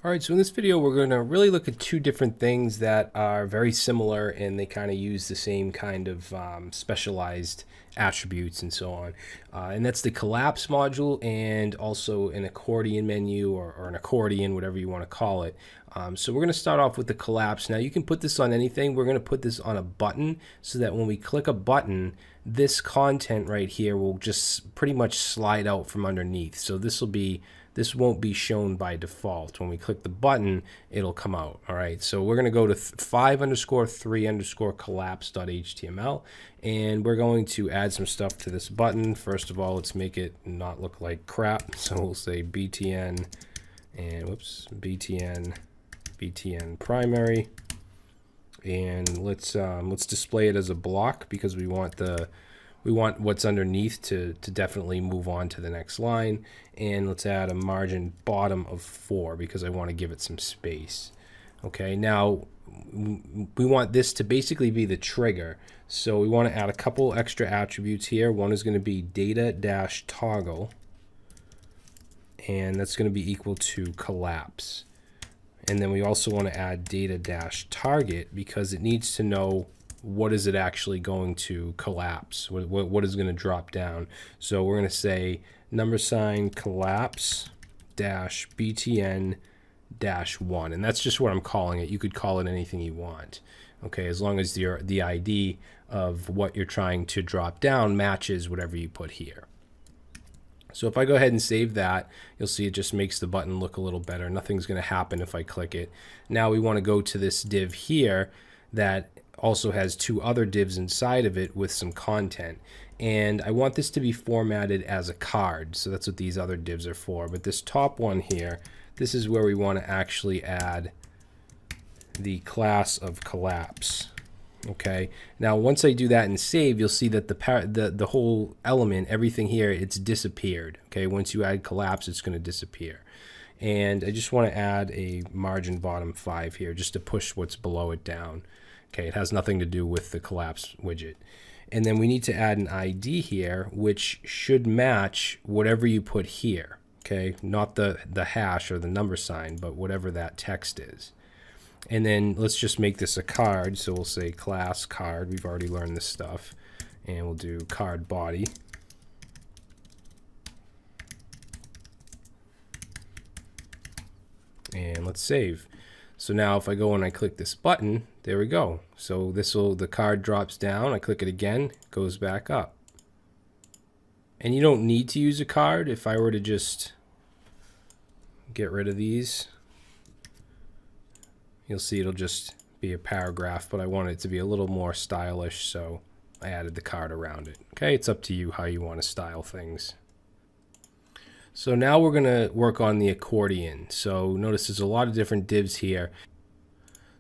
All right, so in this video, we're going to really look at two different things that are very similar and they kind of use the same kind of specialized attributes and so on. And that's the collapse module and also an accordion menu or an accordion, whatever you want to call it. So we're going to start off with the collapse. Now you can put this on anything. We're going to put this on a button so that when we click a button, this content right here will just pretty much slide out from underneath. So this won't be shown by default. When we click the button, it'll come out. All right, so we're going to go to 5_3_collapse.html, and we're going to add some stuff to this button. First of all, let's make it not look like crap. So we'll say btn and btn primary, and let's display it as a block because we want what's underneath to definitely move on to the next line. And let's add a margin bottom of 4 because I want to give it some space. Okay, now we want this to basically be the trigger. So we want to add a couple extra attributes here. One is going to be data-toggle, and that's going to be equal to collapse. And then we also want to add data-target because it needs to know what is it actually going to collapse, what is going to drop down. So we're going to say $collapse -btn-1, and that's just what I'm calling it. You could call it anything you want, okay, as long as the ID of what you're trying to drop down matches whatever you put here. So if I go ahead and save that, you'll see it just makes the button look a little better. Nothing's going to happen if I click it. Now we want to go to this div here that also has two other divs inside of it with some content, and I want this to be formatted as a card. So that's what these other divs are for. But this top one here, this is where we want to actually add the class of collapse. Okay, now once I do that and save, you'll see that the whole element, everything here, it's disappeared. Okay, once you add collapse, it's going to disappear. And I just want to add a margin bottom 5 here just to push what's below it down. Okay, it has nothing to do with the collapse widget. And then we need to add an ID here, which should match whatever you put here. Okay, not the hash or the number sign, but whatever that text is. And then let's just make this a card. So we'll say class card. We've already learned this stuff. And we'll do card body. And let's save. So now if I go and I click this button, there we go. So the card drops down. I click it again, it goes back up. And you don't need to use a card. If I were to just get rid of these, you'll see it'll just be a paragraph, but I want it to be a little more stylish, so I added the card around it. Okay, it's up to you how you want to style things. So now we're going to work on the accordion. So notice there's a lot of different divs here.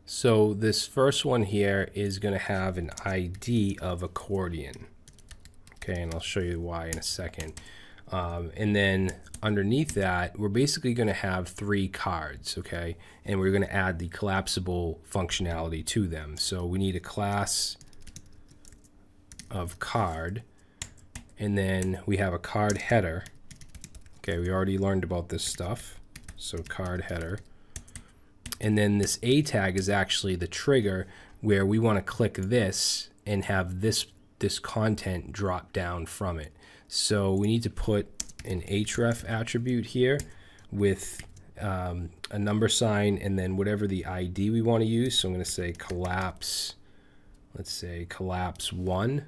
So this first one here is going to have an ID of accordion. Okay, and I'll show you why in a second. And then underneath that, we're basically going to have 3 cards, okay? And we're going to add the collapsible functionality to them. So we need a class of card, and then we have a card header. Okay, we already learned about this stuff. So card header. And then this A tag is actually the trigger where we want to click this and have this content drop down from it. So we need to put an href attribute here with a number sign and then whatever the ID we want to use. So I'm going to say collapse, let's say collapse 1.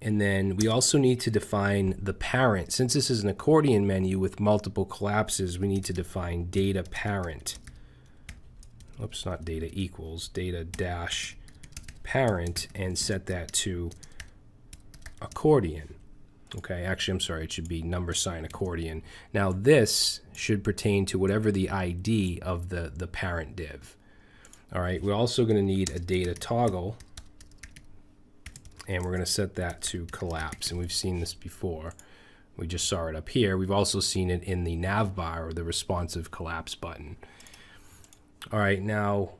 And then we also need to define the parent. Since this is an accordion menu with multiple collapses, we need to define data parent. Oops, not data equals, data dash parent, and set that to accordion. Okay, actually, I'm sorry, it should be number sign accordion. Now this should pertain to whatever the ID of the parent div. All right, we're also going to need a data toggle, and we're going to set that to collapse. And we've seen this before. We just saw it up here. We've also seen it in the nav bar or the responsive collapse button. All right, now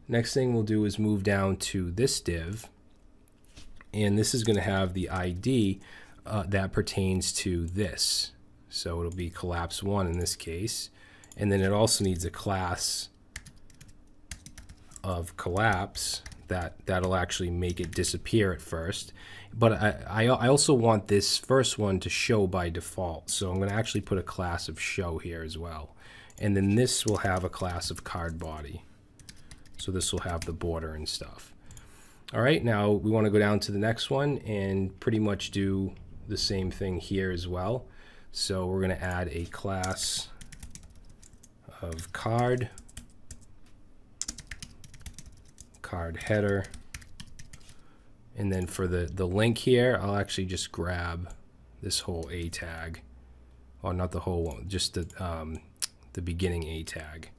next thing we'll do is move down to this div, and this is going to have the ID that pertains to this. So it'll be collapse 1 in this case, And then it also needs a class of collapse that'll actually make it disappear at first. But I also want this first one to show by default. So I'm going to actually put a class of show here as well. And then this will have a class of card body. So this will have the border and stuff. All right, now we want to go down to the next one and pretty much do the same thing here as well. So we're going to add a class of card header. And then for the link here, I'll actually just grab this whole A tag. Well, not the whole one, just the beginning A tag.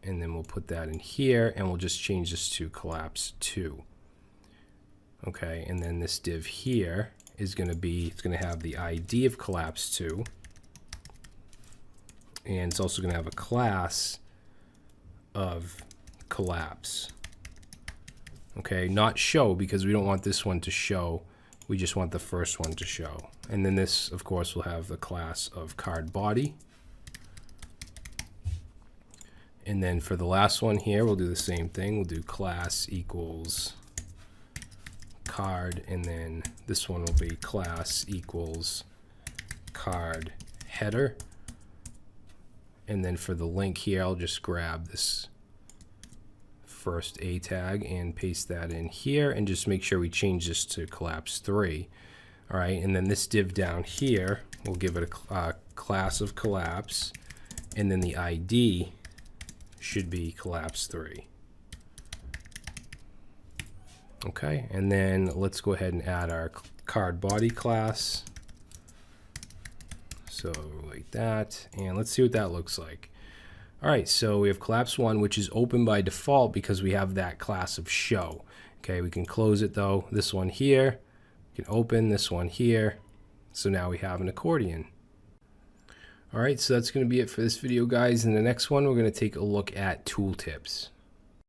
And then we'll put that in here, and we'll just change this to collapse 2. Okay, and then this div here is going to be, it's going to have the ID of collapse 2. And it's also going to have a class of collapse. Okay, not show, because we don't want this one to show. We just want the first one to show. And then this, of course, will have the class of card body. And then for the last one here, we'll do the same thing. We'll do class equals card, and then this one will be class equals card header. And then for the link here, I'll just grab this first A tag and paste that in here, and just make sure we change this to collapse 3. All right, and then this div down here, we'll give it a class of collapse, and then the ID should be collapse 3. Okay, and then let's go ahead and add our card body class. So like that, and let's see what that looks like. All right, so we have collapse 1, which is open by default because we have that class of show. Okay, we can close it though. This one here, we can open this one here. So now we have an accordion. All right, so that's going to be it for this video, guys. In the next one, we're going to take a look at tooltips.